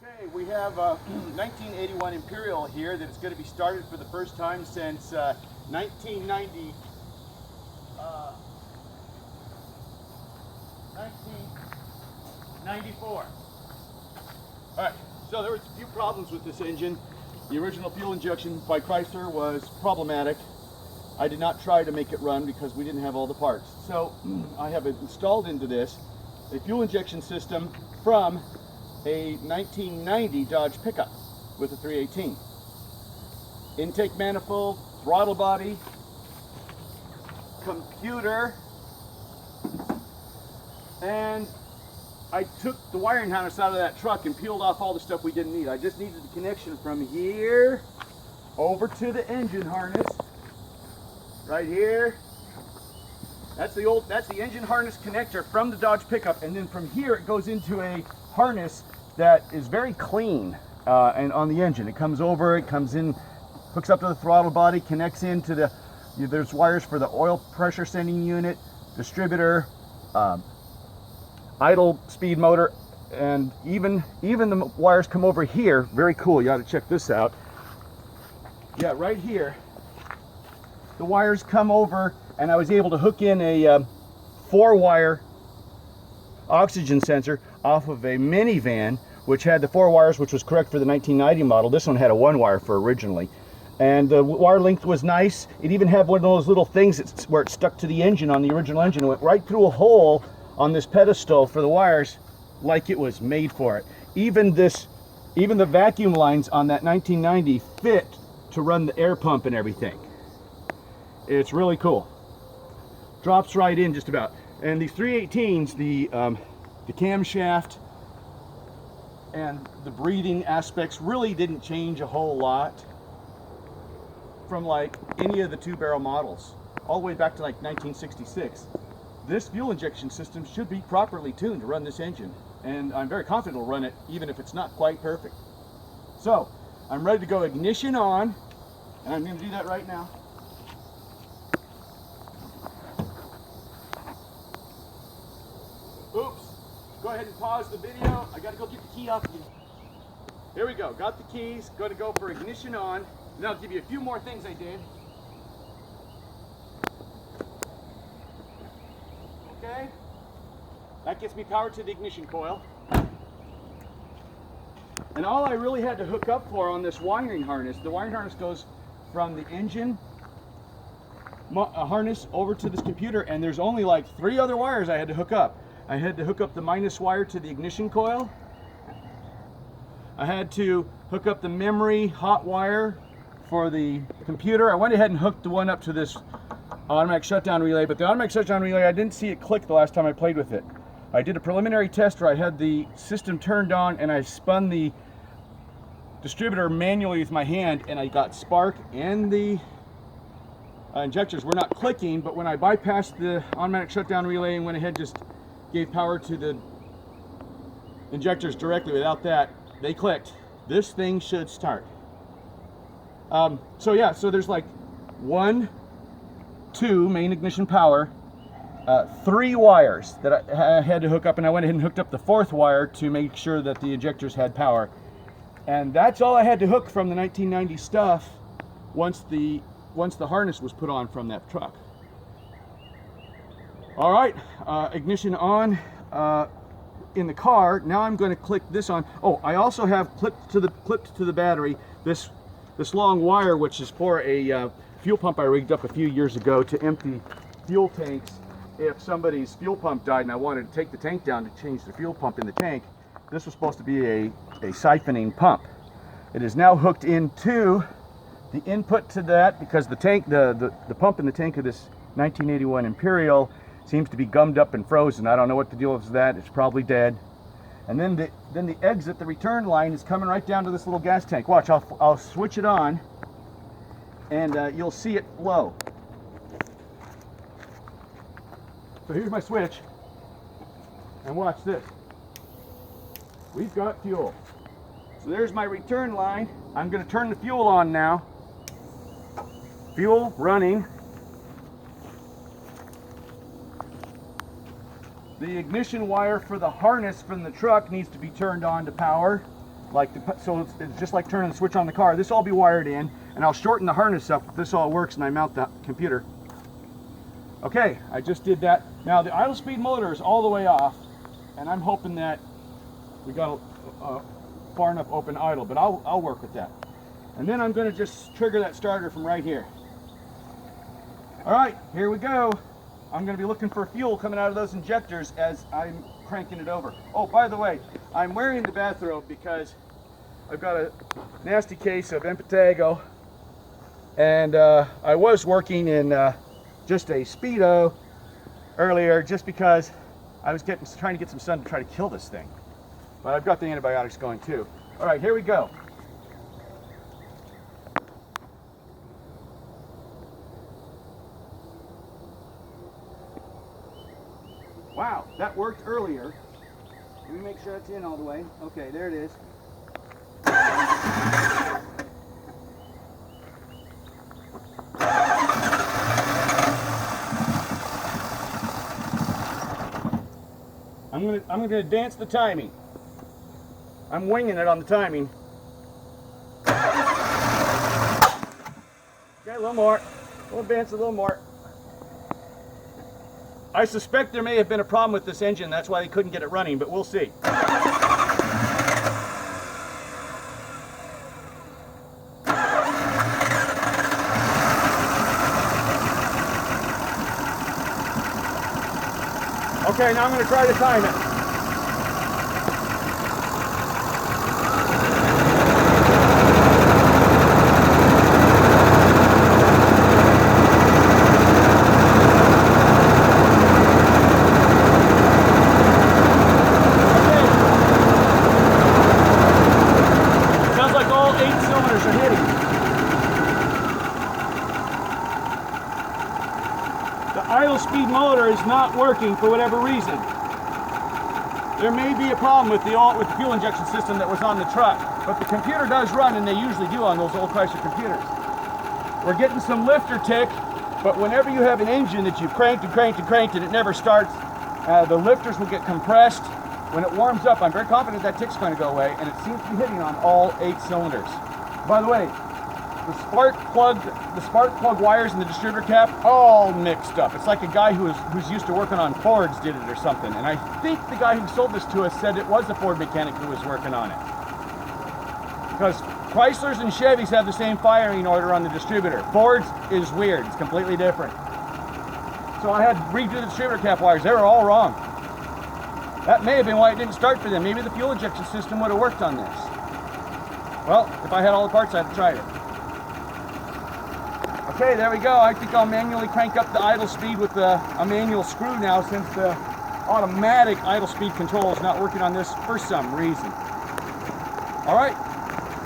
Okay, we have a 1981 Imperial here that is going to be started for the first time since 1994. All right, so there was a few problems with this engine. The original fuel injection by Chrysler was problematic. I did not try to make it run because we didn't have all the parts. So I have installed into this a fuel injection system from a 1990 Dodge pickup with a 318. Intake manifold, throttle body, computer, and I took the wiring harness out of that truck and peeled off all the stuff we didn't need. I just needed the connection from here over to the engine harness, right here. That's the engine harness connector from the Dodge pickup, and then from here it goes into a harness that is very clean and on the engine. It comes over, it comes in, hooks up to the throttle body, connects into the, there's wires for the oil pressure sending unit, distributor, idle speed motor, and even the wires come over here. Very cool, you ought to check this out. Yeah, right here, the wires come over, and I was able to hook in a 4-wire oxygen sensor off of a minivan, which had the 4 wires, which was correct for the 1990 model. This one had a 1-wire for originally. And the wire length was nice. It even had one of those little things where it stuck to the engine on the original engine. It went right through a hole on this pedestal for the wires like it was made for it. Even the vacuum lines on that 1990 fit to run the air pump and everything. It's really cool. Drops right in just about. And these 318s, the camshaft and the breathing aspects really didn't change a whole lot from like any of the 2-barrel models, all the way back to like 1966. This fuel injection system should be properly tuned to run this engine, and I'm very confident it'll run it even if it's not quite perfect. So I'm ready to go ignition on, and I'm going to do that right now. Oops, go ahead and pause the video. I gotta go get the key off you. Here we go, got the keys, going to go for ignition on. Now I'll give you a few more things I did. Okay, that gets me power to the ignition coil. And all I really had to hook up for on this wiring harness, the wiring harness goes from the engine harness over to this computer, and there's only like 3 other wires I had to hook up. I had to hook up the minus wire to the ignition coil. I had to hook up the memory hot wire for the computer. I went ahead and hooked the one up to this automatic shutdown relay, but the automatic shutdown relay, I didn't see it click the last time I played with it. I did a preliminary test where I had the system turned on and I spun the distributor manually with my hand, and I got spark, and the injectors were not clicking, but when I bypassed the automatic shutdown relay and went ahead and just gave power to the injectors directly without that, they clicked. This thing should start. So yeah, so there's like 1, 2 main ignition power, 3 wires that I had to hook up, and I went ahead and hooked up the 4th wire to make sure that the injectors had power. And that's all I had to hook from the 1990 stuff once the harness was put on from that truck. All right, ignition on in the car. Now I'm going to click this on. Oh, I also have clipped to the battery this long wire, which is for a fuel pump I rigged up a few years ago to empty fuel tanks if somebody's fuel pump died and I wanted to take the tank down to change the fuel pump in the tank. This was supposed to be a siphoning pump. It is now hooked into the input to that because the tank, the pump in the tank of this 1981 Imperial seems to be gummed up and frozen. I don't know what the deal is with that. It's probably dead. And then the exit, the return line, is coming right down to this little gas tank. Watch, I'll switch it on, and you'll see it flow. So here's my switch, and watch this. We've got fuel. So there's my return line. I'm going to turn the fuel on now. Fuel running. The ignition wire for the harness from the truck needs to be turned on to power. So it's just like turning the switch on the car. This will all be wired in, and I'll shorten the harness up if this all works and I mount the computer. Okay, I just did that. Now the idle speed motor is all the way off, and I'm hoping that we got a far enough open idle, but I'll work with that. And then I'm going to just trigger that starter from right here. All right, here we go. I'm going to be looking for fuel coming out of those injectors as I'm cranking it over. Oh, by the way, I'm wearing the bathrobe because I've got a nasty case of Impetigo, and I was working in just a Speedo earlier just because I was trying to get some sun to try to kill this thing. But I've got the antibiotics going too. All right, here we go. Wow, that worked earlier. Let me make sure it's in all the way. Okay, there it is. I'm gonna dance the timing. I'm winging it on the timing. Okay, a little more. We'll dance a little more. I suspect there may have been a problem with this engine. That's why they couldn't get it running, but we'll see. Okay, now I'm going to try to time it. Idle speed motor is not working for whatever reason. There may be a problem with the fuel injection system that was on the truck, but the computer does run, and they usually do on those old Chrysler computers. We're getting some lifter tick, but whenever you have an engine that you've cranked and cranked and cranked and it never starts, the lifters will get compressed. When it warms up, I'm very confident that tick's going to go away, and it seems to be hitting on all 8 cylinders. By the way, the spark plug wires in the distributor cap, all mixed up. It's like a guy who's used to working on Fords did it or something. And I think the guy who sold this to us said it was a Ford mechanic who was working on it. Because Chryslers and Chevys have the same firing order on the distributor. Ford's is weird. It's completely different. So I had to redo the distributor cap wires. They were all wrong. That may have been why it didn't start for them. Maybe the fuel injection system would have worked on this. Well, if I had all the parts, I'd have tried it. Okay, there we go. I think I'll manually crank up the idle speed with a manual screw now, since the automatic idle speed control is not working on this for some reason. All right.